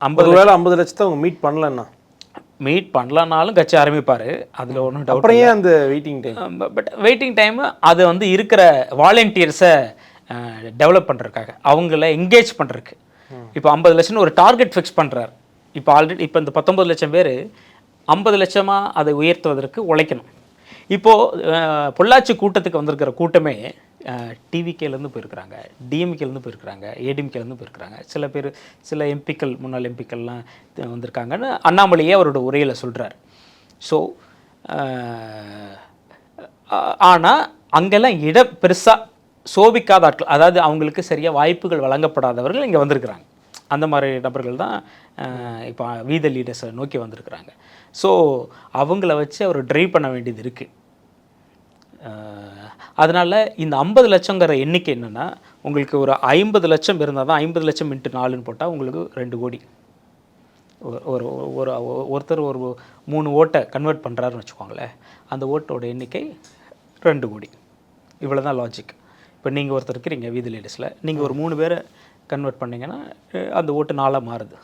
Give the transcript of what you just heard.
ஒருவேளை 50 லட்சத்தை அவங்க மீட் பண்ணலன்னா மீட் பண்ணலனாலும் கட்சி ஆரம்பிப்பார், அதில் ஒன்றும் டவுட். அப்புறம் ஏன் அந்த waiting time? But waiting time அது வந்து இருக்கிற வாலண்டியர்ஸை டெவலப் பண்ணுறதுக்காக, அவங்கள என்கேஜ் பண்ணுறதுக்கு. இப்போ 50 லட்சம்னு ஒரு டார்கெட் ஃபிக்ஸ் பண்ணுறாரு. இப்போ ஆல்ரெடி இப்போ இந்த 19 லட்சம் பேர் 50 லட்சமாக அதை உயர்த்துவதற்கு உழைக்கணும். இப்போது பொள்ளாச்சி கூட்டத்துக்கு வந்திருக்கிற கூட்டமே டிவிகேலேருந்து போயிருக்கிறாங்க, டிஎம்கேலேருந்து போயிருக்கிறாங்க, ஏடிஎம்கேலேருந்து போயிருக்கிறாங்க, சில பேர் சில எம்பிக்கள் முன்னாள் எம்பிக்கள்லாம் வந்திருக்காங்கன்னு அண்ணாமலையே அவரோட உரையில் சொல்கிறார். ஸோ ஆனால் அங்கெல்லாம் இடம் பெருசாக சோபிக்காத ஆட்கள், அதாவது அவங்களுக்கு சரியாக வாய்ப்புகள் வழங்கப்படாதவர்கள் இங்கே வந்திருக்கிறாங்க. அந்த மாதிரி நபர்கள் தான் இப்போ வீத லீடர்ஸை நோக்கி வந்திருக்கிறாங்க. ஸோ அவங்கள வச்சு அவர் ட்ரைவ் பண்ண வேண்டியது இருக்குது. அதனால் இந்த 50 லட்சங்கிற எண்ணிக்கை என்னென்னா, உங்களுக்கு ஒரு 50 லட்சம் இருந்தால் தான் 50 லட்சம் இன்ட்டு 4ன்னு போட்டால் உங்களுக்கு 2 கோடி. ஒரு ஒரு ஒருத்தர் ஒரு 3 ஓட்டை கன்வெர்ட் பண்ணுறாருன்னு வச்சுக்கோங்களேன், அந்த ஓட்டோட எண்ணிக்கை 2 கோடி. இவ்வளோ தான் லாஜிக். இப்போ நீங்கள் ஒருத்தர் இருக்கிறீங்க வீதி லீடர்ஸில், நீங்கள் ஒரு 3 பேரை கன்வெர்ட் பண்ணிங்கன்னா அந்த ஓட்டு 4 மாறுது.